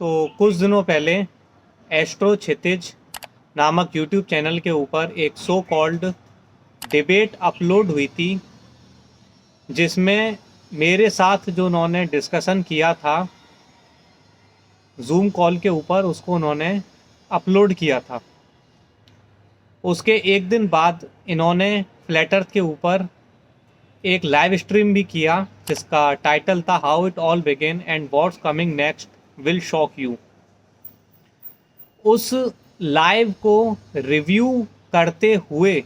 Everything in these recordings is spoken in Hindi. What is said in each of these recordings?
तो कुछ दिनों पहले एस्ट्रो क्षितिज नामक यूट्यूब चैनल के ऊपर एक सो कॉल्ड डिबेट अपलोड हुई थी, जिसमें मेरे साथ जो उन्होंने डिस्कशन किया था जूम कॉल के ऊपर, उसको उन्होंने अपलोड किया था। उसके एक दिन बाद इन्होंने फ्लैट अर्थ के ऊपर एक लाइव स्ट्रीम भी किया, जिसका टाइटल था how it all begin and what's coming next will shock you. उस लाइव को रिव्यू करते हुए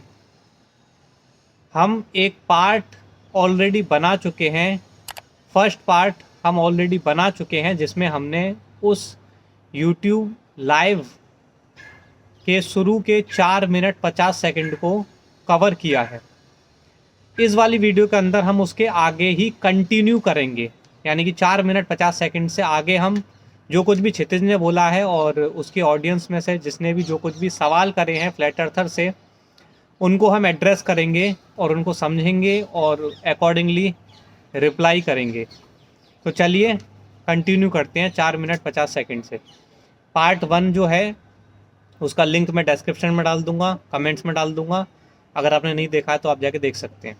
हम एक पार्ट ऑलरेडी बना चुके हैं। फर्स्ट पार्ट हम ऑलरेडी बना चुके हैं, जिसमें हमने उस यूट्यूब लाइव के शुरू के 4 मिनट 50 सेकंड को कवर किया है। इस वाली वीडियो के अंदर हम उसके आगे ही कंटिन्यू करेंगे, यानी कि 4 मिनट 50 सेकंड से आगे हम जो कुछ भी क्षितिज ने बोला है और उसके ऑडियंस में से जिसने भी जो कुछ भी सवाल करे हैं फ्लैट अर्थर से, उनको हम एड्रेस करेंगे और उनको समझेंगे और अकॉर्डिंगली रिप्लाई करेंगे। तो चलिए कंटिन्यू करते हैं 4 मिनट 50 सेकंड से। पार्ट 1 जो है उसका लिंक मैं डिस्क्रिप्शन में डाल दूंगा, कमेंट्स में डाल दूंगा। अगर आपने नहीं देखा है तो आप जाके देख सकते हैं।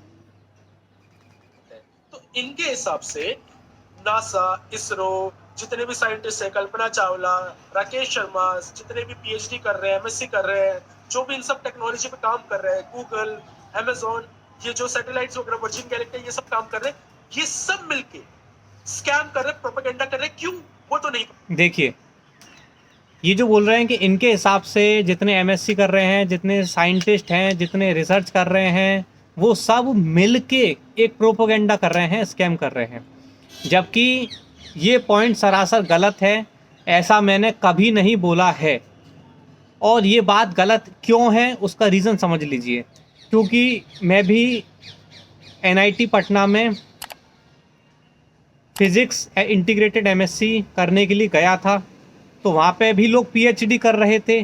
तो इनके हिसाब से नासा, इसरो, जितने भी साइंटिस्ट हैं, कल्पना चावला, राकेश शर्मा, जितने भी पीएचडी कर रहे हैं, एमएससी कर रहे हैं, जो भी इन सब टेक्नोलॉजी पे काम कर रहे हैं, गूगल, अमेजोन, ये जो सैटेलाइट्स वगैरह, वर्जिन गैलेक्सी, ये सब काम कर रहे हैं, ये सब मिलके स्कैम कर रहे हैं, प्रोपेगेंडा कर रहे हैं। क्यों? वो तो नहीं। देखिए, ये जो बोल रहे हैं कि इनके हिसाब से जितने एमएससी कर रहे हैं, जितने साइंटिस्ट हैं, जितने रिसर्च कर रहे हैं, वो सब मिलके एक प्रोपेगेंडा कर रहे हैं, स्कैम कर रहे हैं, जबकि ये पॉइंट सरासर गलत है। ऐसा मैंने कभी नहीं बोला है। और ये बात गलत क्यों है उसका रीज़न समझ लीजिए। क्योंकि मैं भी एनआईटी पटना में फिज़िक्स इंटीग्रेटेड एमएससी करने के लिए गया था, तो वहाँ पे भी लोग पीएचडी कर रहे थे,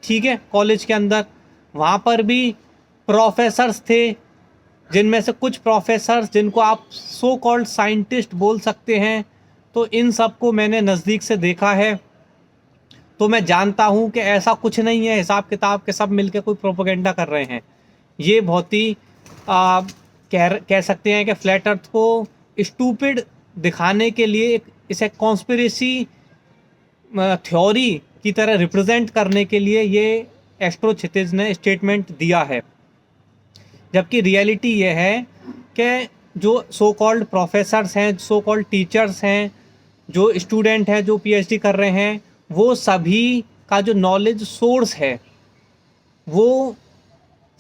ठीक है, कॉलेज के अंदर। वहाँ पर भी प्रोफेसर्स थे, जिनमें से कुछ प्रोफेसर्स जिनको आप सो कॉल्ड साइंटिस्ट बोल सकते हैं। तो इन सब को मैंने नज़दीक से देखा है, तो मैं जानता हूँ कि ऐसा कुछ नहीं है, हिसाब किताब के सब मिलके कोई प्रोपेगेंडा कर रहे हैं। ये बहुत ही कह सकते हैं कि फ्लैट अर्थ को स्टूपिड दिखाने के लिए इसे कॉन्स्पिरेसी थ्योरी की तरह रिप्रेजेंट करने के लिए ये एस्ट्रो क्षितिज ने स्टेटमेंट दिया है। जबकि रियलिटी ये है कि जो सो कॉल्ड प्रोफेसर्स हैं, सो कॉल्ड टीचर्स हैं, जो स्टूडेंट हैं, जो पीएचडी कर रहे हैं, वो सभी का जो नॉलेज सोर्स है वो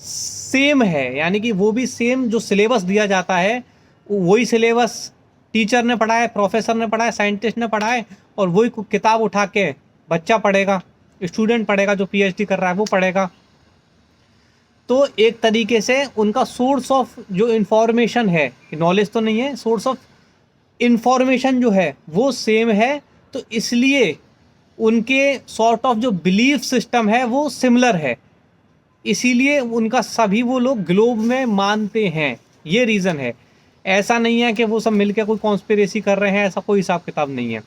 सेम है। यानी कि वो भी सेम जो सिलेबस दिया जाता है, वही सिलेबस टीचर ने पढ़ा है, प्रोफेसर ने पढ़ा है, साइंटिस्ट ने पढ़ा है, और वही किताब उठा के बच्चा पढ़ेगा, स्टूडेंट पढ़ेगा, जो पीएचडी कर रहा है वो पढ़ेगा। तो एक तरीके से उनका सोर्स ऑफ जो इन्फॉर्मेशन है, नॉलेज तो नहीं है, सोर्स ऑफ इन्फॉर्मेशन जो है वो सेम है। तो इसलिए उनके सॉर्ट ऑफ जो बिलीफ सिस्टम है वो सिमिलर है, इसीलिए उनका सभी वो लोग ग्लोब में मानते हैं। ये रीज़न है। ऐसा नहीं है कि वो सब मिलके कोई कॉन्स्पिरेसी कर रहे हैं, ऐसा कोई हिसाब किताब नहीं है,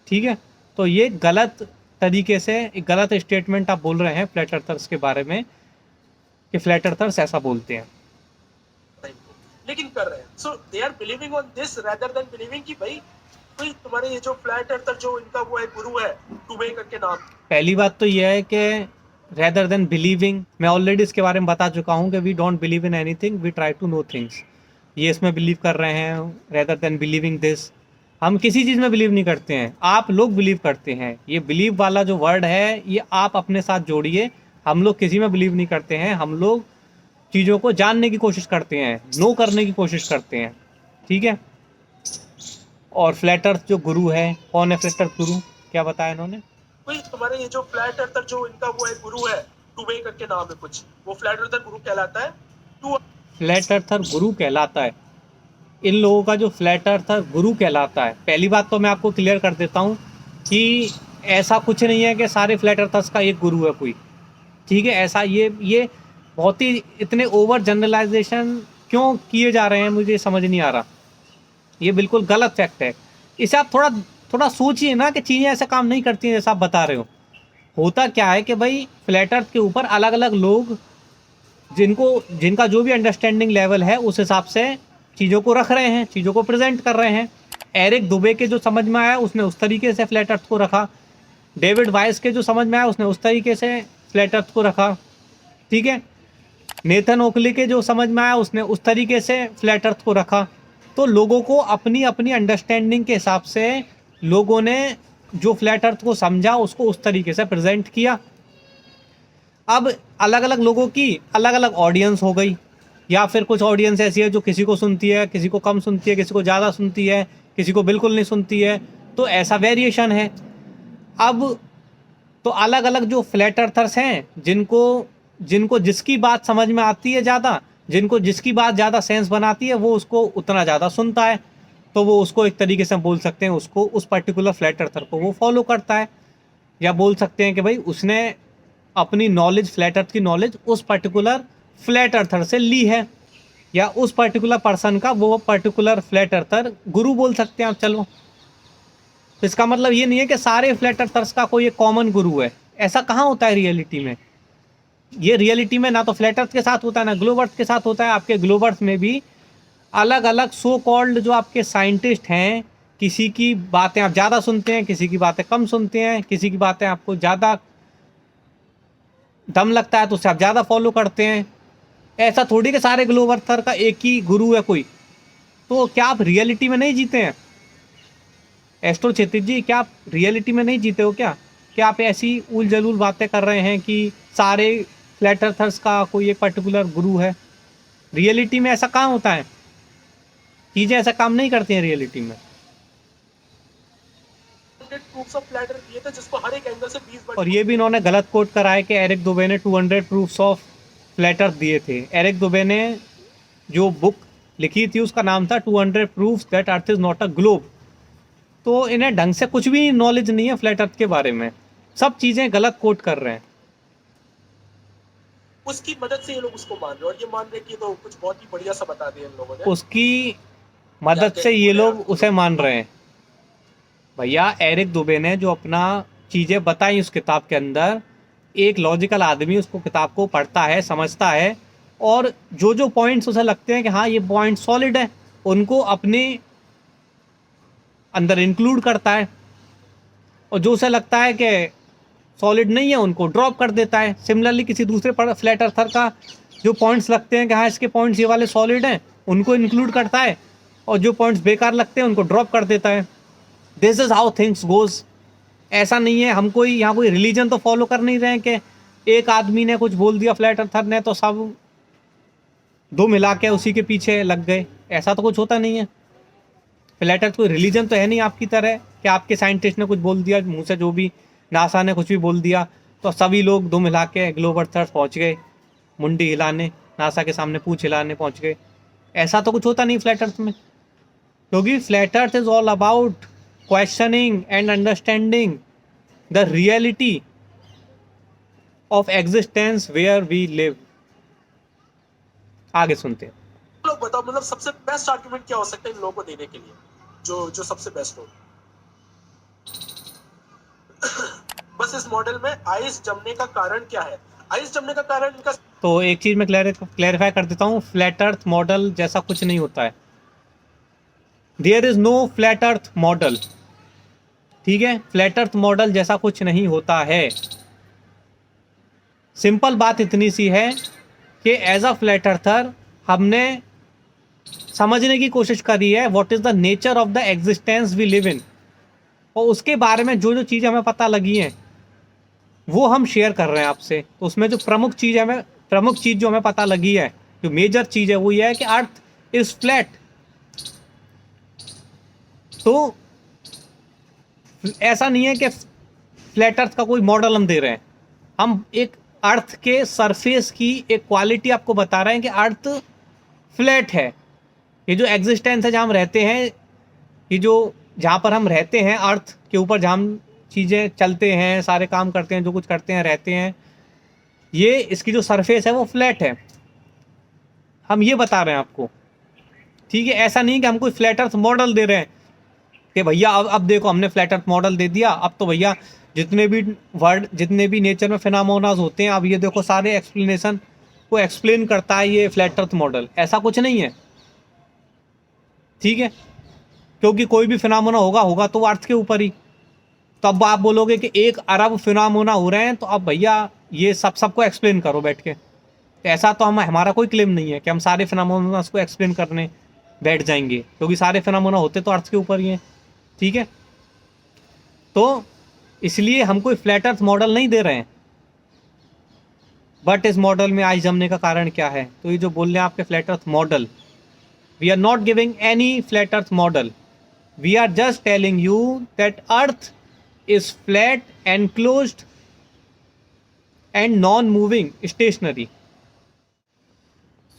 ठीक है। तो ये गलत तरीके से एक गलत स्टेटमेंट आप बोल रहे हैं फ्लैट अर्थर्स के बारे में, कि फ्लैट अर्थर्स ऐसा बोलते हैं। लेकिन कर रहे हैं। So they are believing on this rather than believing कि भाई कोई तुम्हारे ये जो फ्लैट अर्थर जो इनका वो है गुरु है टुबे करके नाम। पहली बात तो यह है कि रेदर देन बिलीविंग, मैं ऑलरेडी इसके बारे में बता चुका हूँ कि we don't believe in anything, we try to know things. ये इसमें बिलीव कर रहे हैं, रेदर देन बिलीविंग दिस। हम किसी चीज़ में बिलीव नहीं करते हैं, आप लोग बिलीव करते हैं। ये बिलीव वाला जो वर्ड है ये आप अपने साथ जोड़िए। हम लोग किसी में बिलीव नहीं करते हैं, हम लोग चीज़ों को जानने की कोशिश करते हैं, नो करने की कोशिश करते हैं, ठीक है। और फ्लैट अर्थ जो गुरु है, कौन है फ्लैट अर्थ गुरु, क्या बताया इन्होंने? कोई तुम्हारे ये जो फ्लैट अर्थर जो इनका वो है गुरु है टुबे करके नाम है कुछ, वो फ्लैट अर्थर गुरु कहलाता है। फ्लैट अर्थर गुरु कहलाता है। इन लोगों का जो फ्लैट अर्थर गुरु कहलाता है, पहली बात तो मैं आपको क्लियर कर देता हूँ कि ऐसा कुछ नहीं है कि सारे फ्लैट अर्थर्स का एक गुरु है कोई, ठीक है। ऐसा ये बहुत ही इतने ओवर जनरलाइजेशन क्यों किए जा रहे हैं, मुझे समझ नहीं आ रहा। ये बिल्कुल गलत फैक्ट है। इसे आप थोड़ा सोचिए ना कि चीज़ें ऐसे काम नहीं करती हैं जैसा आप बता रहे हो। होता क्या है कि भाई फ्लैट अर्थ के ऊपर अलग अलग लोग जिनका जो भी अंडरस्टैंडिंग लेवल है उस हिसाब से चीज़ों को रख रहे हैं, चीज़ों को प्रेजेंट कर रहे हैं। एरिक दुबे के जो समझ में आया उसने उस तरीके से फ्लैट अर्थ को रखा, डेविड वाइस के जो समझ में आया उसने उस तरीके से फ्लैट अर्थ को रखा, ठीक है। नेथन ओकली के जो समझ में आया उसने उस तरीके से फ्लैट अर्थ को रखा। तो लोगों को अपनी अपनी अंडरस्टैंडिंग के हिसाब से लोगों ने जो फ्लैट अर्थ को समझा उसको उस तरीके से प्रेजेंट किया। अब अलग अलग लोगों की अलग अलग ऑडियंस हो गई, या फिर कुछ ऑडियंस ऐसी है जो किसी को सुनती है, किसी को कम सुनती है, किसी को ज़्यादा सुनती है, किसी को बिल्कुल नहीं सुनती है, तो ऐसा वेरिएशन है। अब तो अलग अलग जो फ्लैट अर्थर्स हैं जिनको जिनको जिसकी बात समझ में आती है ज़्यादा, जिनको जिसकी बात ज़्यादा सेंस बनाती है वो उसको उतना ज़्यादा सुनता है, तो वो उसको एक तरीके से बोल सकते हैं उसको उस पर्टिकुलर फ्लैट अर्थर को वो फॉलो करता है। या बोल सकते हैं कि भाई उसने अपनी नॉलेज, फ्लैट अर्थ की नॉलेज उस पर्टिकुलर फ्लैट अर्थर से ली है, या उस पर्टिकुलर पर्सन का वो पर्टिकुलर फ्लैट अर्थर गुरु बोल सकते हैं आप। चलो, तो इसका मतलब ये नहीं है कि सारे फ्लैट अर्थर्स का कोई एक कॉमन गुरु है, ऐसा कहाँ होता है रियलिटी में। ये रियलिटी में ना तो फ्लैट अर्थ के साथ होता है ना ग्लोब अर्थ के साथ होता है। आपके ग्लोब अर्थ में भी अलग अलग सो कॉल्ड जो आपके साइंटिस्ट हैं, किसी की बातें आप ज़्यादा सुनते हैं, किसी की बातें कम सुनते हैं, किसी की बातें आपको ज़्यादा दम लगता है तो उसे आप ज़्यादा फॉलो करते हैं। ऐसा थोड़ी कि सारे ग्लोब अर्थर का एक ही गुरु है कोई। तो क्या आप रियलिटी में नहीं जीते हैं एस्ट्रो क्षितिज जी? क्या आप रियलिटी में नहीं जीते हो क्या आप ऐसी उल जलूल बातें कर रहे हैं कि सारे फ्लैट अर्थर्स का कोई एक पर्टिकुलर गुरु है? रियलिटी में ऐसा कहाँ होता है, चीज़ें ऐसा काम नहीं करती हैं रियलिटी में। प्रूफ्स ऑफ फ्लैट अर्थ दिए थे जिसको हर एक एंगल से 20 बार। और ये भी इन्होंने गलत कोट करा है कि एरिक दुबे ने 200 प्रूफ्स ऑफ फ्लैट अर्थ दिए थे। एरिक दुबे ने जो बुक लिखी थी उसका नाम था 200 proofs that earth is not a globe. तो इन्हें ढंग से कुछ भी नॉलेज नहीं है फ्लैट अर्थ के बारे में, सब चीज़ें गलत कोट कर रहे हैं। उसकी मदद से ये लोग उसको मान रहे हैं और ये मान रहे हैं कि तो कुछ बहुत ही बढ़िया सा बता दिया इन लोगों ने। उसकी मदद से ये लोग उसे मान रहे हैं। भैया एरिक दुबे ने जो अपना चीज़ें बताई उस किताब के अंदर, एक लॉजिकल आदमी उसको किताब को पढ़ता है, समझता है, और जो जो पॉइंट्स उसे लगते हैं कि हाँ ये पॉइंट सॉलिड है उनको अपने अंदर इंक्लूड करता है, और जो उसे लगता है कि सॉलिड नहीं है उनको ड्रॉप कर देता है। सिमिलरली किसी दूसरे फ्लैट अर्थर का जो पॉइंट्स लगते हैं कि हाँ इसके पॉइंट्स ये वाले सॉलिड हैं उनको इंक्लूड करता है, और जो पॉइंट्स बेकार लगते हैं उनको ड्रॉप कर देता है। This is how things goes. ऐसा नहीं है, हम कोई यहाँ कोई रिलीजन तो फॉलो कर नहीं रहे हैं कि एक आदमी ने कुछ बोल दिया फ्लैट अर्थर ने तो सब दो मिला के उसी के पीछे लग गए, ऐसा तो कुछ होता नहीं है। फ्लैट अर्थ कोई रिलीजन तो है नहीं आपकी तरह कि आपके साइंटिस्ट ने कुछ बोल दिया मुँह से, जो भी नासा ने कुछ भी बोल दिया तो सभी लोग दो मिला के ग्लोब अर्थर पहुँच गए, मुंडी हिलाने, नासा के सामने पूछ हिलाने पहुँच गए। ऐसा तो कुछ होता नहीं फ्लैट अर्थ में, क्योंकि flat earth is all about questioning and understanding the reality of existence where we live। आगे सुनते हैं। लोग बताओ मतलब सबसे बेस्ट आर्गुमेंट क्या हो सकता है इन लोगों को देने के लिए, जो सबसे बेस्ट हो। बस इस मॉडल में आइस जमने का कारण क्या है? आइस जमने का कारण इनका, तो एक चीज मैं क्लैरिफाई कर देता हूँ, फ्लैट अर्थ मॉडल जैसा कुछ नहीं होता है। There is no flat earth model, ठीक है। फ्लैट अर्थ मॉडल जैसा कुछ नहीं होता है। सिंपल बात इतनी सी है कि एज अ फ्लैट अर्थर हमने समझने की कोशिश करी है what is the nature of the existence we live in, और उसके बारे में जो जो चीज़ें हमें पता लगी हैं वो हम शेयर कर रहे हैं आपसे। तो उसमें जो प्रमुख चीज़ जो हमें पता लगी है, जो मेजर चीज़ है वो ये है कि अर्थ इज़ फ्लैट। तो ऐसा नहीं है कि फ्लैट अर्थ का कोई मॉडल हम दे रहे हैं, हम एक अर्थ के सरफेस की एक क्वालिटी आपको बता रहे हैं कि अर्थ फ्लैट है। ये जो एग्जिस्टेंस है जहाँ हम रहते हैं, ये जो जहाँ पर हम रहते हैं अर्थ के ऊपर, जहाँ हम चीज़ें चलते हैं, सारे काम करते हैं, जो कुछ करते हैं, रहते हैं, ये इसकी जो सरफेस है वो फ्लैट है। हम ये बता रहे हैं आपको, ठीक है। ऐसा नहीं कि हम कोई फ्लैट अर्थ मॉडल दे रहे हैं कि भैया अब देखो हमने फ्लैट अर्थ मॉडल दे दिया, अब तो भैया जितने भी नेचर में फिनोमेनास होते हैं, अब ये देखो सारे एक्सप्लेनेशन को एक्सप्लेन करता है ये फ्लैट अर्थ मॉडल। ऐसा कुछ नहीं है, ठीक है, क्योंकि कोई भी फिनोमेना होगा तो अर्थ के ऊपर ही। तो अब आप बोलोगे कि 1 अरब फिनोमेना हो रहे हैं, तो अब भैया ये सबको एक्सप्लेन करो बैठ के। तो ऐसा तो हमारा कोई क्लेम नहीं है कि हम सारे फिनोमेना को एक्सप्लेन करने बैठ जाएंगे, क्योंकि सारे फिनोमेना होते तो अर्थ के ऊपर ही हैं, ठीक है। तो इसलिए हम कोई फ्लैट अर्थ मॉडल नहीं दे रहे हैं। बट इस मॉडल में आज जमने का कारण क्या है? तो ये जो बोल रहे हैं आपके flat earth model, we are not giving any flat earth model, we are just telling you that earth is flat, enclosed and non moving, stationary.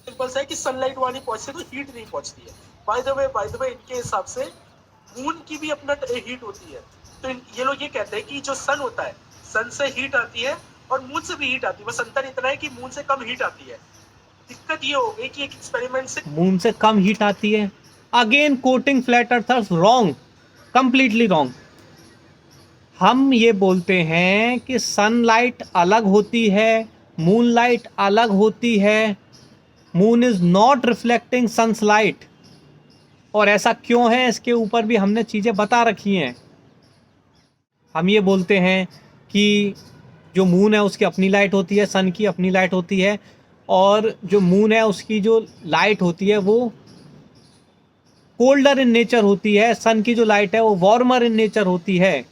Simple सा है कि सनलाइट वाली पहुंचती है तो हीट नहीं पहुंचती है। बाय द वे इनके हिसाब से मून की भी अपना हीट होती है। तो ये लोग ये कहते हैं कि जो सन होता है, सन से हीट आती है और मून से भी हीट आती है, बस अंतर इतना है कि मून से कम हीट आती है। दिक्कत ये हो गई कि एक एक्सपेरिमेंट से मून से कम हीट आती है। Again coating flat earthers, wrong, completely wrong. हम ये बोलते हैं कि सनलाइट अलग होती है, मूनलाइट अलग होती है। Moon is not reflecting sun's light. और ऐसा क्यों है, इसके ऊपर भी हमने चीज़ें बता रखी हैं। हम ये बोलते हैं कि जो मून है उसकी अपनी लाइट होती है, सन की अपनी लाइट होती है, और जो मून है उसकी जो लाइट होती है वो कोल्डर इन नेचर होती है, सन की जो लाइट है वो वार्मर इन नेचर होती है,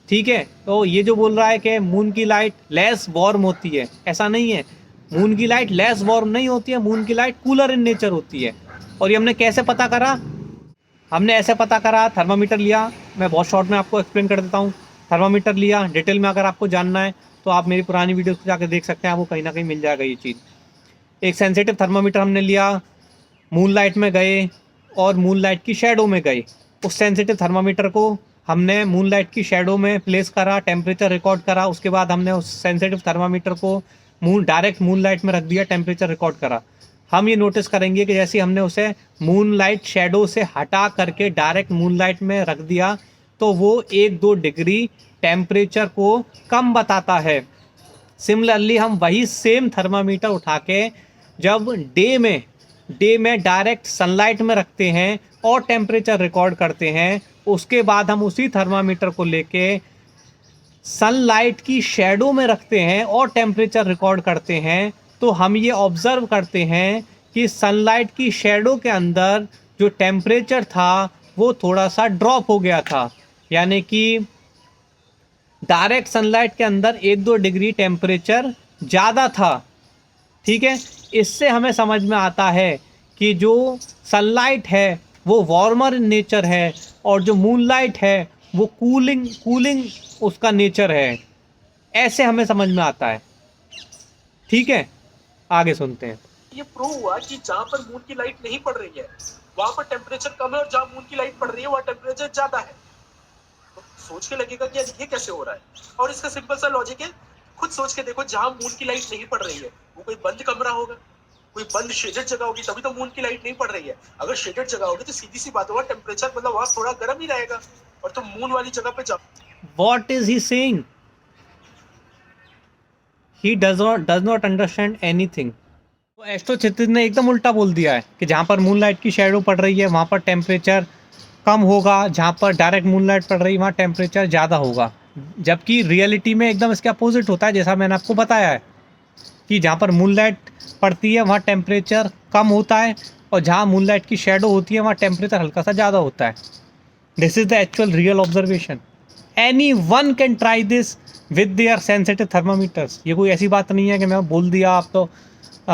ठीक है। तो ये जो बोल रहा है कि मून की लाइट लेस वार्म होती है, ऐसा नहीं है। मून की लाइट लेस वार्म नहीं होती है, मून की लाइट कूलर इन नेचर होती है। और ये हमने कैसे पता करा? हमने ऐसे पता करा, थर्मामीटर लिया, मैं बहुत शॉर्ट में आपको एक्सप्लेन कर देता हूँ। थर्मामीटर लिया, डिटेल में अगर आपको जानना है तो आप मेरी पुरानी वीडियो को जाकर देख सकते हैं, आपको कहीं ना कहीं मिल जाएगा ये चीज़। एक सेंसिटिव थर्मामीटर हमने लिया, मून लाइट में गए और मून लाइट की शेडो में गए। उस सेंसिटिव थर्मामीटर को हमने मून लाइट की शेडो में प्लेस करा, टेम्परेचर रिकॉर्ड करा। उसके बाद हमने उस सेंसिटिव थर्मामीटर को डायरेक्ट मून लाइट में रख दिया, टेम्परेचर रिकॉर्ड करा। हम ये नोटिस करेंगे कि जैसे हमने उसे मून लाइट शेडो से हटा करके डायरेक्ट मून लाइट में रख दिया तो वो 1-2 डिग्री टेम्परेचर को कम बताता है। सिमिलरली हम वही सेम थर्मामीटर उठा के जब डे में डायरेक्ट सनलाइट में रखते हैं और टेम्परेचर रिकॉर्ड करते हैं, उसके बाद हम उसी थर्मामीटर को लेके सनलाइट की शेडो में रखते हैं और टेम्परेचर रिकॉर्ड करते हैं, तो हम ये ऑब्ज़र्व करते हैं कि सनलाइट की शेडो के अंदर जो टेम्परेचर था वो थोड़ा सा ड्रॉप हो गया था। यानी कि डायरेक्ट सनलाइट के अंदर 1-2 डिग्री टेम्परेचर ज़्यादा था, ठीक है। इससे हमें समझ में आता है कि जो सनलाइट है वो वार्मर इन नेचर है और जो मूनलाइट है वो कूलिंग उसका नेचर है। ऐसे हमें समझ में आता है, ठीक है। आगे सुनते हैं। ये प्रूव हुआ कि जहाँ पर मून की लाइट नहीं पड़ रही है वहां पर टेम्परेचर कम है और जहाँ मून की लाइट पड़ रही है वहाँ टेम्परेचर ज्यादा है। तो सोच के लगेगा कि यार ये कैसे हो रहा है, और इसका सिंपल सा लॉजिक है, खुद सोच के देखो, जहाँ मून की लाइट नहीं पड़ रही है वो कोई बंद कमरा होगा, कोई बंद शेडेड जगह होगी, तभी तो मून की लाइट नहीं पड़ रही है। अगर शेडेड जगह होगी तो सीधी सी बात होगा टेम्परेचर मतलब वहां थोड़ा गर्म ही रहेगा, और तुम मून वाली जगह पे जाओ। What is he saying? He does not understand anything. तो एस्ट्रोचित्रित ने एकदम उल्टा बोल दिया है कि जहाँ पर मूनलाइट की शेडो पड़ रही है वहाँ पर टेम्परेचर कम होगा, जहाँ पर डायरेक्ट मूनलाइट पड़ रही है वहाँ टेम्परेचर ज़्यादा होगा। जबकि रियलिटी में एकदम इसके अपोजिट होता है, जैसा मैंने आपको बताया है कि जहाँ पर मूनलाइट पड़ती है वहाँ टेम्परेचर कम होता है और जहाँ मूनलाइट की शेडो होती है वहाँ टेम्परेचर हल्का सा ज़्यादा होता है। This is the actual real observation. Anyone can try this with their sensitive thermometers. ये कोई ऐसी बात नहीं है कि मैं बोल दिया आप तो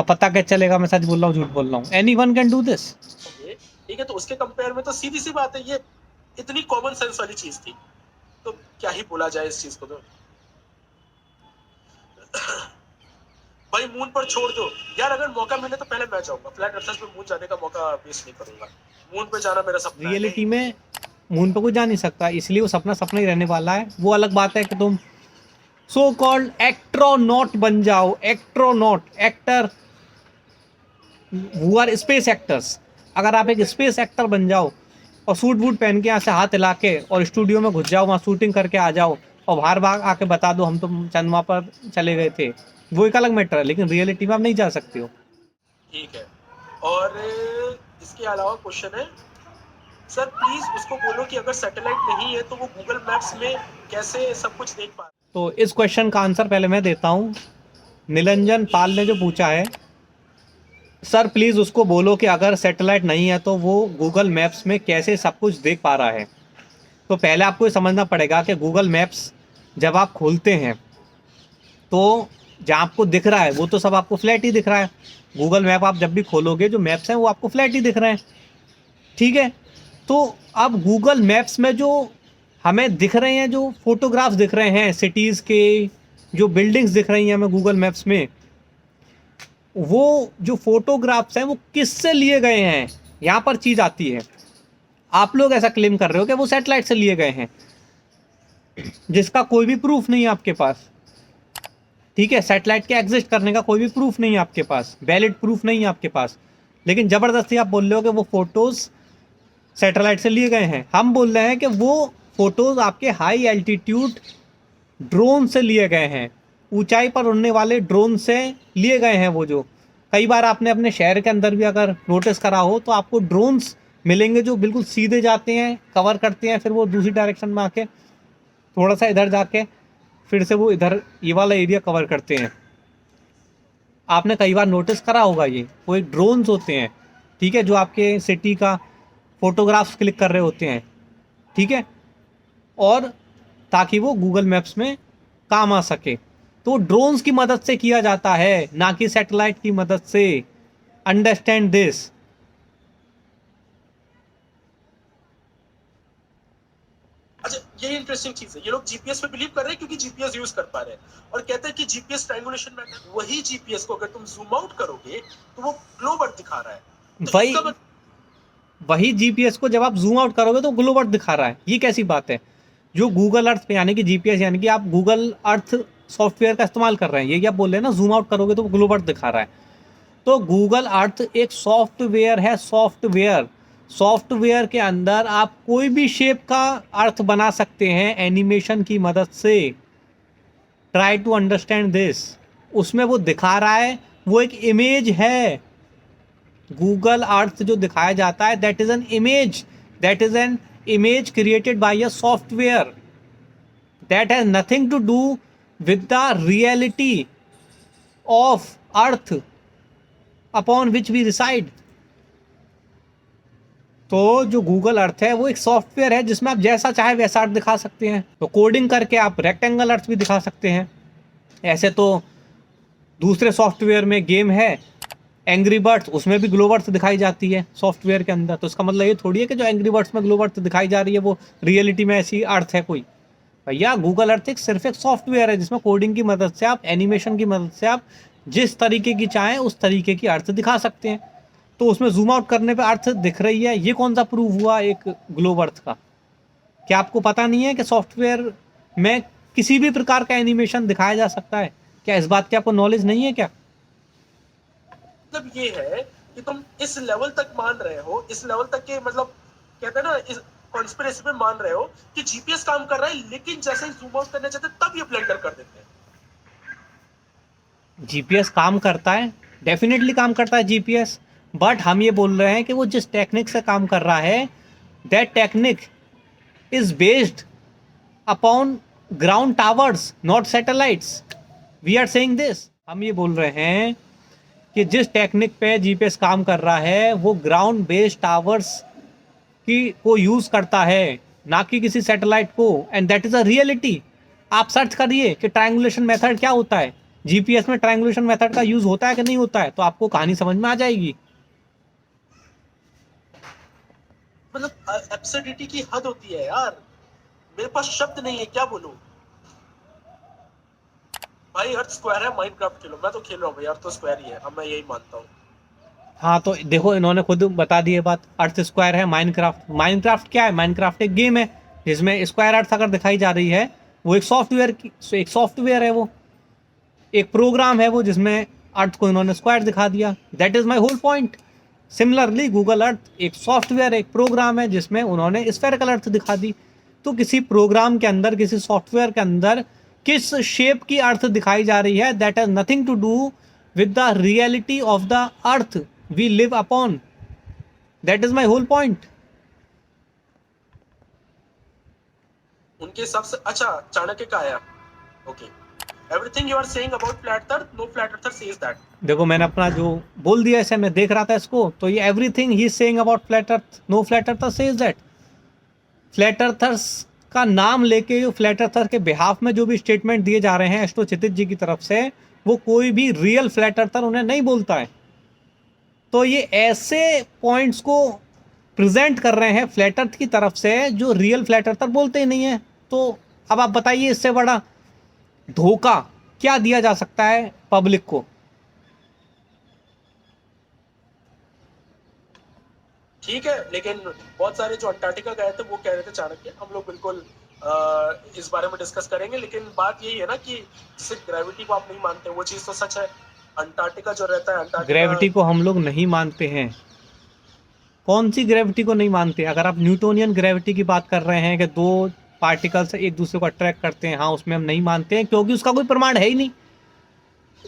पता क्या चलेगा मैं सच बोल रहा हूँ झूठ बोल रहा हूँ। Anyone can do this. ठीक है, तो उसके कंपेयर में तो सीधी सी बात है, ये इतनी कॉमन सेंस वाली चीज थी, तो क्या ही बोला जाए इस चीज को। तो भाई मून पर छोड़ दो यार, अगर मौका मिले तो पहले मैं जाऊंगा फ्लैट अर्थर्स पे, मून जाने का मौका वेस्ट नहीं करूंगा। मून पे जाना मेरा सपना है। रियलिटी में मून पे कोई जा नहीं सकता, इसलिए वो सपना ही रहने वाला है। वो अलग बात है कि तुम सो कॉल्ड एस्ट्रोनॉट बन जाओ, astronaut actor who are space actors. अगर आप एक स्पेस एक्टर बन जाओ, और सूट बूट पहन के यहाँ से हाथ हिला के और स्टूडियो में घुस जाओ, वहाँ शूटिंग करके आ जाओ और बाहर बाहर आके बता दो हम तो चंद्रमा पर चले गए थे, वो एक अलग मैटर है, लेकिन रियलिटी में आप नहीं जा सकते हो। ठीक है। और इसके अलावा क्वेश्चन है सर, प्लीज उसको बोलो कि अगर सैटेलाइट नहीं है तो वो गूगल मैप्स में कैसे सब कुछ देख पा तो इस क्वेश्चन का आंसर पहले मैं देता हूँ। निरंजन पाल ने जो पूछा है, सर प्लीज़ उसको बोलो कि अगर सैटेलाइट नहीं है तो वो गूगल मैप्स में कैसे सब कुछ देख पा रहा है। तो पहले आपको ये समझना पड़ेगा कि गूगल मैप्स जब आप खोलते हैं तो जहाँ आपको दिख रहा है वो तो सब आपको फ्लैट ही दिख रहा है। गूगल मैप आप जब भी खोलोगे जो मैप्स हैं वो आपको फ्लैट ही दिख रहे हैं, ठीक है। तो अब गूगल मैप्स में जो हमें दिख रहे हैं, जो फोटोग्राफ्स दिख रहे हैं सिटीज़ के, जो बिल्डिंग्स दिख रही हैं हमें गूगल मैप्स में, वो जो फोटोग्राफ्स हैं वो किससे लिए गए हैं, यहाँ पर चीज़ आती है। आप लोग ऐसा क्लेम कर रहे हो कि वो सैटेलाइट से लिए गए हैं, जिसका कोई भी प्रूफ नहीं है आपके पास, ठीक है। सैटेलाइट के एग्जिस्ट करने का कोई भी प्रूफ नहीं है आपके पास, वैलिड प्रूफ नहीं है आपके पास, लेकिन ज़बरदस्ती आप बोल रहे हो कि वो फ़ोटोज़ सैटेलाइट से लिए गए हैं। हम बोल रहे हैं कि वो फ़ोटोज़ आपके हाई एल्टीट्यूड ड्रोन से लिए गए हैं, ऊंचाई पर उड़ने वाले ड्रोन से लिए गए हैं। वो जो कई बार आपने अपने शहर के अंदर भी अगर नोटिस करा हो तो आपको ड्रोन्स मिलेंगे जो बिल्कुल सीधे जाते हैं, कवर करते हैं, फिर वो दूसरी डायरेक्शन में आके थोड़ा सा इधर जाके फिर से वो इधर ये वाला एरिया कवर करते हैं। आपने कई बार नोटिस करा होगा, ये वो एक ड्रोन्स होते हैं, ठीक है, जो आपके सिटी का फोटोग्राफ्स क्लिक कर रहे होते हैं, ठीक है, और ताकि वो गूगल मैप्स में काम आ सके। तो ड्रोन्स की मदद से किया जाता है, ना कि सैटेलाइट की मदद से। Understand this. अच्छा, ये इंटरेस्टिंग चीज है, ये लोग जीपीएस पे बिलीव कर रहे हैं क्योंकि जीपीएस यूज कर पा रहे हैं और कहते हैं कि जीपीएस ट्रायंगुलेशन मैटर। वही जीपीएस को अगर तुम जूम आउट करोगे तो वो ग्लोब अर्थ दिखा रहा है। तो वही वही जीपीएस को जब आप जूम आउट करोगे तो ग्लोब अर्थ दिखा रहा है। ये कैसी बात है? जो गूगल अर्थ पे यानी कि जीपीएस, यानी कि आप गूगल अर्थ सॉफ्टवेयर का इस्तेमाल कर रहे हैं, ये क्या बोल रहे हैं ना, जूम आउट करोगे तो ग्लोब अर्थ दिखा रहा है। तो गूगल अर्थ एक सॉफ्टवेयर है, सॉफ्टवेयर के अंदर आप कोई भी शेप का अर्थ बना सकते हैं एनिमेशन की मदद से। Try to understand this. उसमें वो दिखा रहा है, वो एक इमेज है। गूगल अर्थ जो दिखाया जाता है that is an image created by a software that has nothing to do with the reality of earth upon which we reside. तो जो गूगल अर्थ है वो एक सॉफ्टवेयर है जिसमें आप जैसा चाहे वैसा अर्थ दिखा सकते हैं। तो कोडिंग करके आप रेक्टेंगल अर्थ भी दिखा सकते हैं। ऐसे तो दूसरे सॉफ्टवेयर में गेम है एंग्री बर्ड्स, उसमें भी ग्लोब अर्थ दिखाई जाती है सॉफ्टवेयर के अंदर। तो इसका मतलब ये थोड़ी है कि जो एंग्री बर्ड्स में ग्लोब अर्थ दिखाई जा रही है वो रियलिटी में ऐसी अर्थ है कोई। भैया गूगल अर्थ एक सिर्फ एक सॉफ्टवेयर है जिसमें कोडिंग की मदद से आप, एनिमेशन की मदद से आप जिस तरीके की चाहें उस तरीके की अर्थ दिखा सकते हैं। तो उसमें जूम आउट करने पे अर्थ दिख रही है, ये कौन सा प्रूव हुआ एक ग्लोब अर्थ का? क्या आपको पता नहीं है कि सॉफ्टवेयर में किसी भी प्रकार का एनिमेशन दिखाया जा सकता है? क्या इस बात की आपको नॉलेज नहीं है क्या? मतलब ये है कि तुम इस लेवल तक मान रहे हो, इस लेवल तक के मतलब कहते हैं ना, इस कॉन्स्पिरेसी में मान रहे हो कि जीपीएस काम कर रहा है, लेकिन जैसे ही जूम आउट करना चाहते तब ये ब्लेंडर कर देते हैं। जीपीएस काम करता है, डेफिनेटली काम करता है जीपीएस, बट हम ये बोल रहे हैं कि वो जिस टेक्निक से काम कर रहा है that technique is based upon ground towers not satellites. We are saying this. हम ये बोल रहे हैं कि जिस टेक्निक पे जीपीएस काम कर रहा है वो ग्राउंड बेस्ड टावर्स को यूज़ करता है, ना कि किसी सैटेलाइट को, and that is a reality. आप सर्च करिए कि ट्रायंगुलेशन मेथड क्या होता है, जीपीएस में ट्रायंगुलेशन मेथड का यूज़ होता है कि नहीं होता है, तो आपको कहानी समझ में आ जाएगी। मतलब एब्सर्डिटी की हद होती है यार, मेरे पास शब्द नहीं है, क्या बोलूं भाई। अर्थ स्क्वायर है, माइनक्राफ्ट खेलो। मैं तो खेल रहा हूँ भाई, अर्थ तो स्क्वायर ही है, अब मैं यही मानता हूँ। हाँ तो देखो इन्होंने खुद बता दी है बात, अर्थ स्क्वायर है। माइनक्राफ्ट क्या है? माइनक्राफ्ट एक गेम है जिसमें स्क्वायर अर्थ अगर दिखाई जा रही है, वो एक सॉफ्टवेयर है, वो एक प्रोग्राम है वो जिसमें अर्थ को इन्होंने स्क्वायर दिखा दिया। That is my whole point. Similarly Google Earth एक सॉफ्टवेयर, एक प्रोग्राम है जिसमें उन्होंने स्फेरिकल अर्थ दिखा दी। तो किसी प्रोग्राम के अंदर, किसी सॉफ्टवेयर के अंदर किस शेप की अर्थ दिखाई जा रही है, that has nothing to do with the reality of the earth we live upon. That is my whole point. उनके हिसाब से अच्छा चाणक्य का आया। Okay, everything you are saying about flat earth, no flat earther says that. देखो मैंने अपना जो बोल दिया ऐसे, मैं देख रहा था इसको, तो ये एवरीथिंग ही is saying about flat earth, no flat earther says that. Flat earthers का नाम लेके जो फ्लैट अर्थर के बिहाफ में जो भी स्टेटमेंट दिए जा रहे हैं एस्ट्रो क्षितिज जी की तरफ से, वो कोई भी रियल फ्लैट अर्थर उन्हें नहीं बोलता है। तो ये ऐसे पॉइंट्स को प्रेजेंट कर रहे हैं फ्लैट अर्थ की तरफ से जो रियल फ्लैट अर्थर बोलते ही नहीं है। तो अब आप बताइए इससे बड़ा धोखा क्या दिया जा सकता है पब्लिक को। ठीक है, लेकिन बहुत सारे जो अंटार्कटिका गए थे वो कह रहे थे चाणक्य, हम लोग बिल्कुल इस बारे में डिस्कस करेंगे। लेकिन बात यही है ना कि सिर्फ ग्रेविटी को आप नहीं मानते, वो चीज तो सच है। अंटार्कटिका जो रहता है, अंटार्कटिका ग्रेविटी को हम लोग नहीं मानते हैं। कौन सी ग्रेविटी को नहीं मानते? अगर आप न्यूटोनियन ग्रेविटी की बात कर रहे हैं कि दो पार्टिकल्स एक दूसरे को अट्रैक्ट करते हैं, हाँ उसमें हम नहीं मानते हैं, क्योंकि उसका कोई प्रमाण है ही नहीं।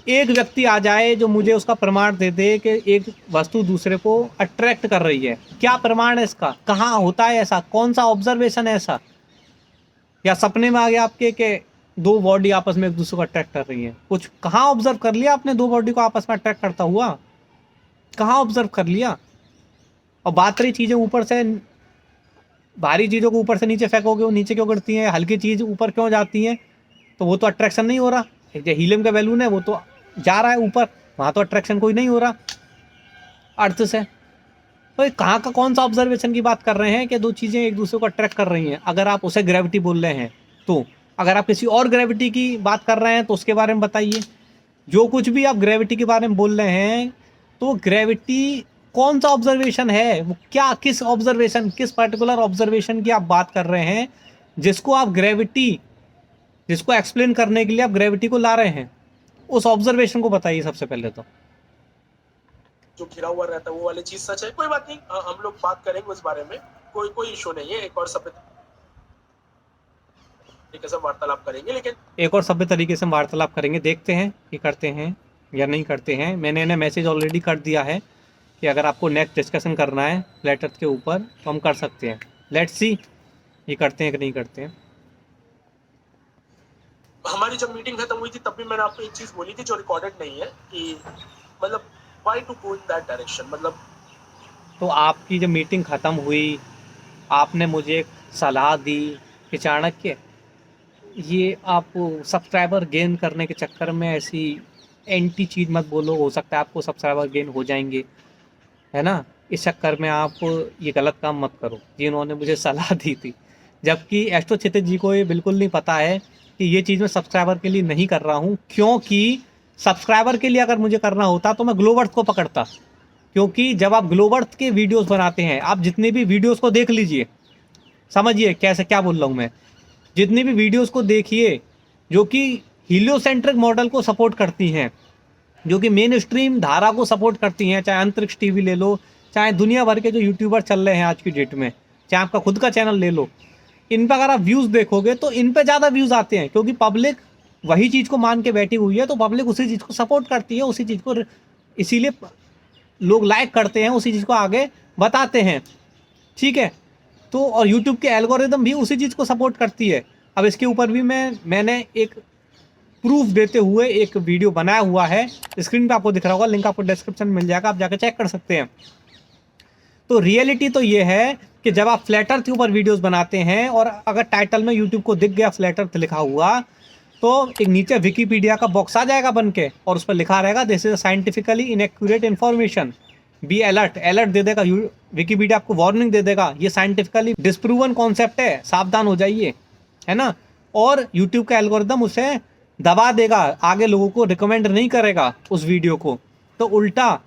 एक व्यक्ति आ जाए जो मुझे उसका प्रमाण दे दे कि एक वस्तु दूसरे को अट्रैक्ट कर रही है, क्या प्रमाण है इसका? कहाँ होता है ऐसा? कौन सा ऑब्जर्वेशन है ऐसा? या सपने में आ गया आपके कि दो बॉडी आपस में एक दूसरे को अट्रैक्ट कर रही हैं? कुछ कहाँ ऑब्जर्व कर लिया आपने दो बॉडी को आपस में अट्रैक्ट करता हुआ? कहाँ ऑब्जर्व कर लिया? और बात रही चीज़ें ऊपर से, भारी चीज़ों को ऊपर से नीचे फेंकोगे वो नीचे क्यों गिरती हैं, हल्की चीज़ ऊपर क्यों जाती हैं? तो वो तो अट्रैक्शन नहीं हो रहा। जो हीलियम का बैलून है वो तो जा रहा है ऊपर, वहाँ तो अट्रैक्शन कोई नहीं हो रहा अर्थ से। तो ये कहाँ का कौन सा ऑब्जर्वेशन की बात कर रहे हैं कि दो चीज़ें एक दूसरे को अट्रैक्ट कर रही हैं? अगर आप उसे ग्रेविटी बोल रहे हैं तो, अगर आप किसी और ग्रेविटी की बात कर रहे हैं तो उसके बारे में बताइए। जो कुछ भी आप ग्रेविटी के बारे में बोल रहे हैं, तो ग्रेविटी कौन सा ऑब्जर्वेशन है? वो क्या, किस ऑब्जर्वेशन, किस पर्टिकुलर ऑब्जर्वेशन की आप बात कर रहे हैं जिसको आप ग्रेविटी, जिसको एक्सप्लेन करने के लिए आप ग्रेविटी को ला रहे हैं? उस ऑब्जर्वेशन को बताइए सबसे पहले तो। जो घिरा हुआ रहता है वो वाली चीज सच है। कोई बात नहीं, हम लोग बात करेंगे उस बारे में, कोई इशू नहीं है। एक और सभ्य तरीके से वार्तालाप करेंगे, लेकिन एक और सभ्य तरीके से हम वार्तालाप करेंगे, देखते हैं कि करते हैं या नहीं करते हैं। मैंने इन्हें मैसेज ऑलरेडी कर दिया है कि अगर आपको नेक्स्ट डिस्कशन करना है फ्लैट अर्थ के ऊपर तो हम कर सकते हैं। लेट्स सी ये करते हैं कि नहीं करते हैं। हमारी जब मीटिंग खत्म हुई थी तब भी मैंने आपको एक चीज बोली थी जो रिकॉर्डेड नहीं है, कि मतलब why to go in that direction. मतलब तो आपकी जब मीटिंग ख़त्म हुई, आपने मुझे एक सलाह दी कि चाणक्य, ये आप सब्सक्राइबर गेन करने के चक्कर में ऐसी एंटी चीज़ मत बोलो, हो सकता है आपको सब्सक्राइबर गेन हो जाएंगे, है ना, इस चक्कर में आप ये गलत काम मत करो। ये उन्होंने मुझे सलाह दी थी, जबकि एस्ट्रो क्षितिज जी को ये बिल्कुल नहीं पता है कि ये चीज़ मैं सब्सक्राइबर के लिए नहीं कर रहा हूँ। क्योंकि सब्सक्राइबर के लिए अगर मुझे करना होता तो मैं ग्लोबर्थ को पकड़ता। क्योंकि जब आप ग्लोबर्थ के वीडियोस बनाते हैं, आप जितने भी वीडियोस को देख लीजिए, समझिए कैसे क्या बोल रहा हूँ मैं, जितनी भी वीडियोस को देखिए जो कि हीलियोसेंट्रिक मॉडल को सपोर्ट करती हैं, जो कि मेन स्ट्रीम धारा को सपोर्ट करती हैं, चाहे अंतरिक्ष टीवी ले लो, चाहे दुनिया भर के जो यूट्यूबर चल रहे हैं आज की डेट में, चाहे आपका खुद का चैनल ले लो, इन पर अगर आप व्यूज़ देखोगे तो इन पर ज़्यादा व्यूज़ आते हैं, क्योंकि पब्लिक वही चीज़ को मान के बैठी हुई है, तो पब्लिक उसी चीज़ को सपोर्ट करती है, उसी चीज़ को इसीलिए लोग लाइक करते हैं, उसी चीज़ को आगे बताते हैं, ठीक है। तो और यूट्यूब के एल्गोरिदम भी उसी चीज़ को सपोर्ट करती है। अब इसके ऊपर भी मैंने एक प्रूफ देते हुए एक वीडियो बनाया हुआ है, स्क्रीन पे आपको दिख रहा होगा, लिंक आपको डिस्क्रिप्शन में मिल जाएगा, आप जाकर चेक कर सकते हैं। तो रियलिटी तो ये है कि जब आप फ्लैट अर्थ के ऊपर वीडियोस बनाते हैं और अगर टाइटल में यूट्यूब को दिख गया फ्लैट अर्थ लिखा हुआ, तो एक नीचे विकीपीडिया का बॉक्स आ जाएगा बन के, और उस पर लिखा रहेगा this is scientifically inaccurate information, be alert. Alert दे देगा विकीपीडिया, आपको वार्निंग दे देगा, ये साइंटिफिकली डिस्प्रूवन कॉन्सेप्ट है, सावधान हो जाइए, है ना। और यूट्यूब का एल्गोरिदम उसे दबा देगा, आगे लोगों को रिकमेंड नहीं करेगा उस वीडियो को। तो उल्टा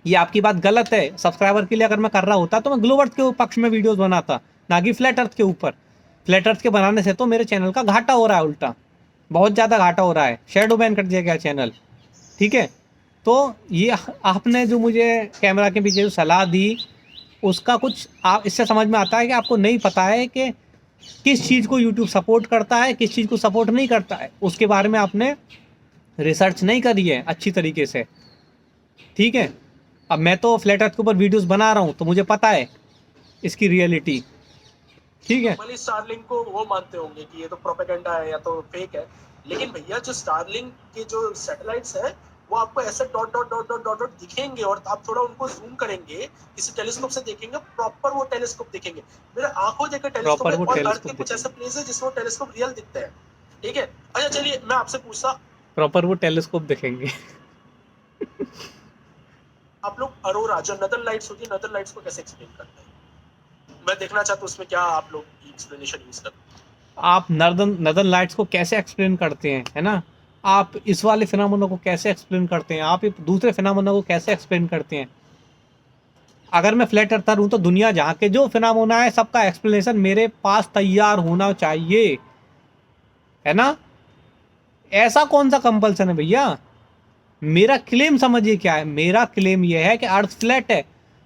ये आपकी बात गलत है। सब्सक्राइबर के लिए अगर मैं कर रहा होता तो मैं ग्लोबर्थ के पक्ष में वीडियोस बनाता, ना कि फ्लैट अर्थ के ऊपर। फ्लैट अर्थ के बनाने से तो मेरे चैनल का घाटा हो रहा है, उल्टा बहुत ज़्यादा घाटा हो रहा है, शैडो बैन कर दिया गया चैनल, ठीक है। तो ये आपने जो मुझे कैमरा के पीछे जो सलाह दी, उसका कुछ आप इससे समझ में आता है कि आपको नहीं पता है कि किस चीज़ को यूट्यूब सपोर्ट करता है, किस चीज़ को सपोर्ट नहीं करता है। उसके बारे में आपने रिसर्च नहीं करी है अच्छी तरीके से, ठीक है। अब मैं तो फ्लैट अर्थ के ऊपर वीडियोस बना रहा हूँ, तो मुझे पता है इसकी रियलिटी, ठीक है। नॉर्मली स्टारलिंक को वो मानते होंगे कि ये तो प्रोपेगेंडा है या तो फेक है, लेकिन भैया जो स्टारलिंक के जो सैटेलाइट्स हैं वो आपको ऐसे dot dot dot dot dot dot दिखेंगे, और आप थोड़ा उनको जूम करेंगे, किसी टेलीस्कोप से देखेंगे, प्रॉपर वो टेलीस्कोप दिखेंगे। मेरे आंखों देखे टेलीस्कोप प्रॉपर है, वो और अर्थ के टेलीस्कोप कुछ ऐसे दिखेंगे, प्लेस है जिसमें वो टेलीस्कोप रियल दिखते हैं, ठीक है। अच्छा चलिए मैं आपसे पूछता, प्रॉपर वो टेलीस्कोप दिखेंगे। आप लोग अरोरा जो नदर लाइट्स होती है, नदर लाइट्स को कैसे एक्सप्लेन करते हैं? मैं देखना चाहता हूँ उसमें क्या आप लोग एक्सप्लेनेशन यूज करते हैं। आप नॉर्दर्न लाइट्स को कैसे एक्सप्लेन करते हैं, है ना। आप इस वाले फिनोमेना को कैसे एक्सप्लेन करते हैं, आप दूसरे फिनोमेना को कैसे एक्सप्लेन करते हैं। अगर मैं फ्लैट अर्थर हूँ तो दुनिया जहाँ के जो फिनोमेना है सबका एक्सप्लेनेशन मेरे पास तैयार होना चाहिए, है ना। ऐसा कौन सा कंपल्सन है भैया। मेरा क्लेम समझिए क्या है। मेरा क्लेम यह है कि अर्थ फ्लैट है,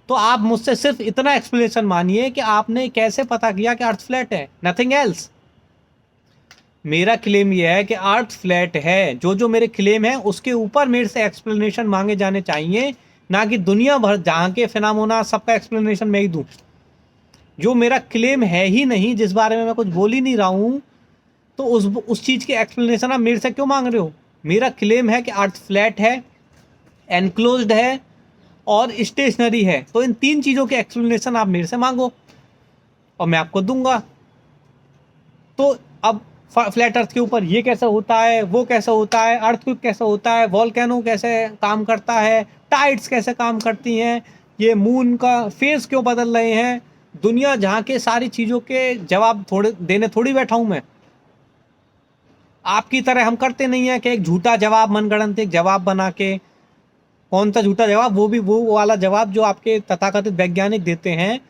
तो आप मुझसे सिर्फ इतना एक्सप्लेनेशन मानिए कि आपने कैसे पता किया कि अर्थ फ्लैट है, नथिंग एल्स। मेरा क्लेम यह है कि अर्थ फ्लैट है। जो जो मेरे क्लेम है उसके ऊपर मेरे से एक्सप्लेनेशन मांगे जाने चाहिए, ना कि दुनिया भर जहाँ के फिनोमेना सबका एक्सप्लेनेशन मैं ही दूँ। जो मेरा क्लेम है ही नहीं, जिस बारे में मैं कुछ बोल ही नहीं रहा हूँ, तो उस चीज़ की एक्सप्लेनेशन आप मेरे से क्यों मांग रहे हो। मेरा क्लेम है कि अर्थ फ्लैट है, एनक्लोज्ड है और स्टेशनरी है। तो इन तीन चीज़ों के एक्सप्लेनेशन आप मेरे से मांगो और मैं आपको दूंगा। तो अब फ्लैट अर्थ के ऊपर ये कैसा होता है, वो कैसा होता है, अर्थक्वेक कैसा होता है, वॉल्केनो कैसे काम करता है, टाइड्स कैसे काम करती हैं, ये मून का फेस क्यों बदल रहे हैं, दुनिया जहाँ के सारी चीज़ों के जवाब थोड़े देने थोड़ी बैठा हूँ मैं। आपकी तरह हम करते नहीं है कि एक झूठा जवाब मनगढ़ंत एक जवाब बना के, कौन सा झूठा जवाब, वो भी वो वाला जवाब जो आपके तथाकथित वैज्ञानिक देते हैं,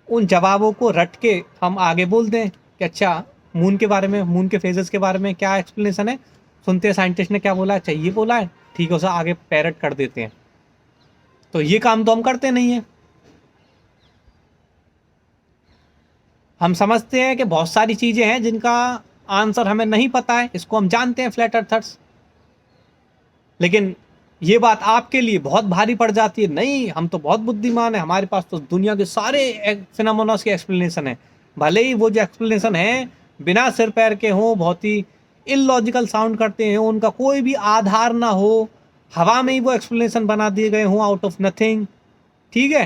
उन जवाबों को रट के हम आगे बोल दें कि अच्छा मून के बारे में, मून के फेजेस के बारे में क्या एक्सप्लेनेशन है, सुनते हैं साइंटिस्ट ने क्या बोला है, अच्छा ये बोला है, ठीक है, उसे आगे पैरट कर देते हैं। तो ये काम तो हम करते नहीं है। हम समझते हैं कि बहुत सारी चीज़ें हैं जिनका आंसर हमें नहीं पता है, इसको हम जानते हैं फ्लैट अर्थर्स, लेकिन ये बात आपके लिए बहुत भारी पड़ जाती है। नहीं, हम तो बहुत बुद्धिमान है, हमारे पास तो दुनिया के सारे फिनोमेनॉस के एक्सप्लेनेशन है, भले ही वो जो एक्सप्लेनेशन है बिना सिर पैर के हों, बहुत ही इलॉजिकल साउंड करते हैं, उनका कोई भी आधार ना हो, हवा में ही वो एक्सप्लेनेशन बना दिए गए हों आउट ऑफ नथिंग, ठीक है,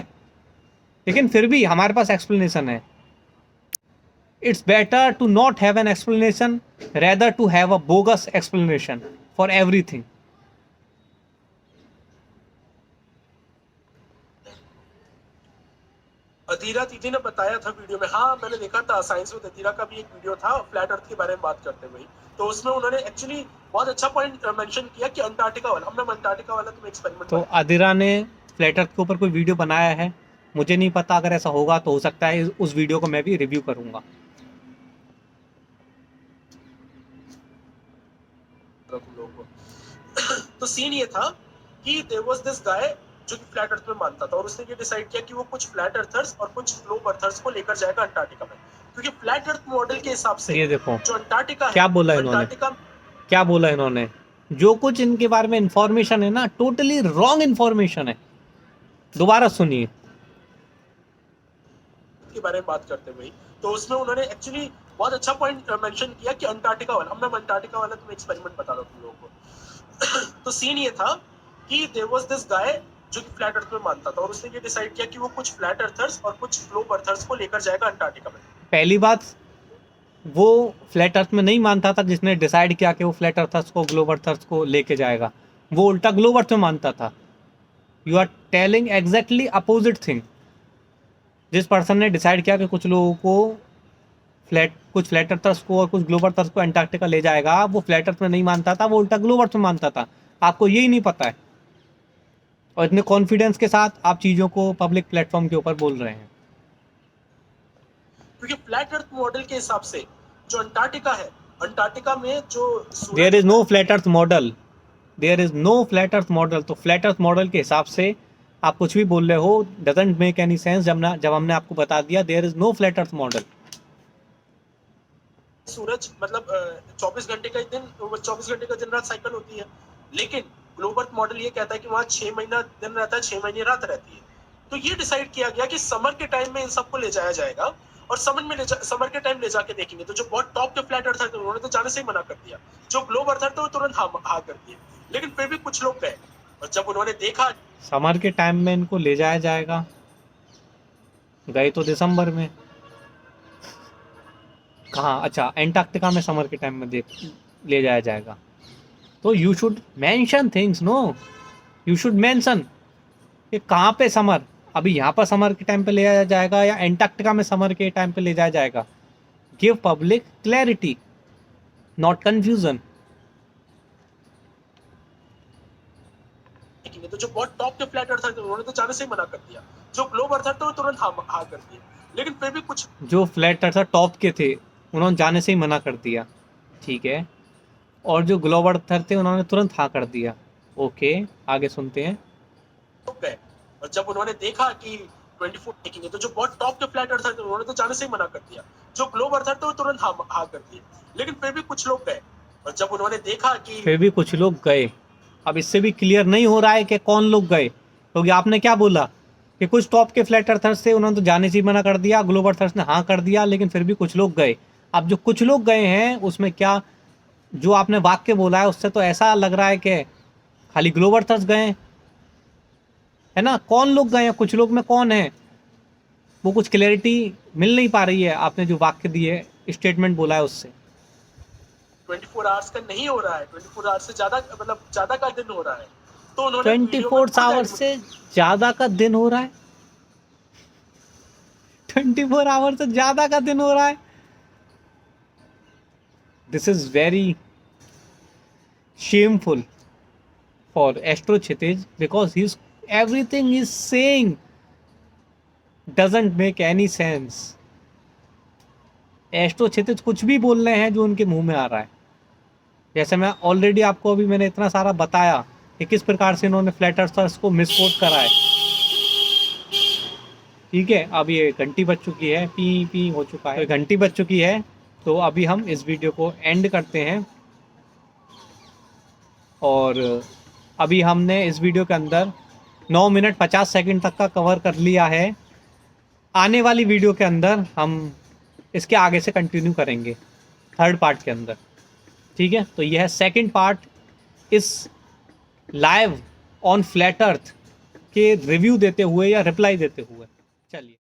लेकिन फिर भी हमारे पास एक्सप्लेनेशन है। It's better to not have an explanation rather to have a bogus explanation for everything. Adhira दीदी ने बताया था वीडियो में, हाँ मैंने देखा था, साइंस विद अधीरा का भी एक वीडियो था फ्लैट अर्थ के बारे में बात करते हुए, तो उसमें उन्होंने एक्चुअली बहुत अच्छा पॉइंट मेंशन किया कि अंटार्कटिका वाला, हमने अंटार्कटिका वाला तुम एक्सपेरिमेंट। तो अधीरा ने फ्लैट अर्थ के ऊपर कोई वीडियो बनाया है, मुझे नहीं पता, अगर ऐसा होगा तो हो सकता है उस वीडियो को मैं भी रिव्यू करूंगा। तो सीन ये था कि देयर वाज दिस गाय जो कि फ्लैट अर्थ में मानता था, और उसने ये डिसाइड किया कि वो कुछ फ्लैट अर्थर्स और कुछ ग्लोब अर्थर्स को लेकर जाएगा अंटार्कटिका में, क्योंकि फ्लैट अर्थ मॉडल के हिसाब से ये देखो जो अंटार्कटिका क्या है, बोला इन्होंने, अंटार्कटिका क्या बोला इन्होंने। जो कुछ इनके बारे में इंफॉर्मेशन है ना, टोटली रॉन्ग इंफॉर्मेशन है। दोबारा सुनिए के बारे में बात करते हुए, तो उसमें उन्होंने एक्चुअली बहुत अच्छा पॉइंट मेंशन किया कि अंटार्कटिका वाला, मैं अंटार्कटिका वाला तुम्हें एक्सपेरिमेंट बता रहा हूँ तुम लोगों को। तो सीन ये था कि देयर वाज दिस गाय जो कि फ्लैट अर्थ में मानता था, और उसने ये डिसाइड किया कि वो कुछ फ्लैट अर्थर्स और कुछ ग्लोब अर्थर्स को लेकर जाएगा अंटार्कटिका में। पहली बात, वो फ्लैट अर्थ में नहीं मानता था जिसने डिसाइड किया कि वो फ्लैट अर्थर्स को, ग्लोब अर्थर्स को लेके जाएगा, वो उल्टा ग्लोब अर्थ में मानता था। You are telling exactly opposite thing. जिस पर्सन ने डिसाइड किया कि कुछ लोगों को कुछ फ्लैट अर्थर्स को और कुछ ग्लोब अर्थर्स को अंटार्कटिका ले जाएगा, वो फ्लैट अर्थ में नहीं मानता था, वो उल्टा ग्लोब अर्थ में मानता था। आपको यही नहीं पता है, और इतने कॉन्फिडेंस के साथ आप चीज़ों को पब्लिक प्लेटफॉर्म के ऊपर बोल रहे हैं। क्योंकि फ्लैट अर्थ मॉडल के हिसाब से जो अंटार्कटिका है, अंटार्कटिका में जो there is no flat earth model. There is no flat earth model. तो फ्लैट अर्थ मॉडल के हिसाब से आप कुछ भी बोल रहे हो, डजंट मेक एनी सेंस। जब हमने आपको बता दिया there is no flat earth model. सूरज मतलब 24 घंटे का दिन, 24 घंटे का दिन रात साइकिल होती है, लेकिन ग्लोब अर्थ मॉडल ये कहता है कि वहाँ 6 महीना दिन रहता है, 6 महीने रात रहती है। तो ये डिसाइड किया गया कि समर के टाइम में इन सबको ले जाया जाएगा और समर के टाइम ले जाके देखेंगे। तो जो बहुत टॉप के फ्लैट अर्थर थे उन्होंने तो जाने से ही मना कर दिया, जो ग्लोब अर्थर थे वो तुरंत हाँ कर दिए, लेकिन फिर भी कुछ लोग गए और जब उन्होंने देखा समर के टाइम में इनको ले जाया जाएगा, गए तो दिसंबर में। कहाँ? अच्छा, एंटार्क्टिका में समर के टाइम में ले जाया जाएगा। तो you should mention things, no, you should mention कि कहाँ पे समर, अभी यहाँ पर समर के टाइम पे ले जाया जाएगा या एंटार्क्टिका में समर के टाइम पे ले जाया जाएगा। Give public clarity, not confusion. तो जो बहुत टॉप के फ्लैट अर्थर थे उन्होंने तो जाने से ही मना कर दिया, जो ग्लोब अर्थर थे वो तुरंत हाँ कर दिए, लेकिन फिर भी कुछ जो फ्लैट अर्थर टॉप के थे उन्होंने जाने से ही मना कर दिया, ठीक है, और जो ग्लोब अर्थर थे उन्होंने तुरंत हाँ कर दिया। ओके, आगे सुनते हैं। गए और जब उन्होंने देखा कि 24 देखेंगे तो जो बहुत टॉप के फ्लैट अर्थर थे उन्होंने तो जाने से ही मना कर दिया, जो ग्लोब अर्थर थे वो तुरंत हाँ कर दिए, लेकिन फिर भी कुछ लोग गए और जब उन्होंने देखा कि फिर भी कुछ लोग गए। अब इससे भी क्लियर नहीं हो रहा है कि कौन लोग गए, क्योंकि आपने क्या बोला कि कुछ टॉप के फ्लैट अर्थर्स थे उन्होंने तो जाने से ही मना कर दिया, ग्लोब अर्थर्स ने हाँ कर दिया, लेकिन फिर भी कुछ लोग गए। अब जो कुछ लोग गए हैं उसमें क्या, जो आपने वाक्य बोला है उससे तो ऐसा लग रहा है कि खाली ग्लोब अर्थर्स गए, है ना? कौन लोग गए हैं, कुछ लोग में कौन है, वो कुछ क्लैरिटी मिल नहीं पा रही है। आपने जो वाक्य दिए, स्टेटमेंट बोला है उससे 24 आवर्स का नहीं हो रहा है, 24 आवर्स से ज्यादा, मतलब ज्यादा का दिन हो रहा है। तो उन्होंने 24 आवर्स से ज़्यादा का दिन हो रहा है, 24 आवर्स से ज़्यादा का दिन हो रहा है। This is very shameful for Astro Kshitij because everything he's saying doesn't make any sense. Astro Kshitij कुछ भी बोल रहे हैं जो उनके मुंह में आ रहा है। जैसे मैं ऑलरेडी आपको अभी मैंने इतना सारा बताया कि किस प्रकार से इन्होंने फ्लैट अर्थर्स को मिसकोट करा है, ठीक है। अब ये घंटी बज चुकी है, पी पी हो चुका है, तो घंटी बज चुकी है, तो अभी हम इस वीडियो को एंड करते हैं। और अभी हमने इस वीडियो के अंदर 9 मिनट 50 सेकंड तक का कवर कर लिया है। आने वाली वीडियो के अंदर हम इसके आगे से कंटिन्यू करेंगे थर्ड पार्ट के अंदर, ठीक है। तो यह है सेकंड पार्ट इस लाइव ऑन फ्लैट अर्थ के रिव्यू देते हुए या रिप्लाई देते हुए। चलिए।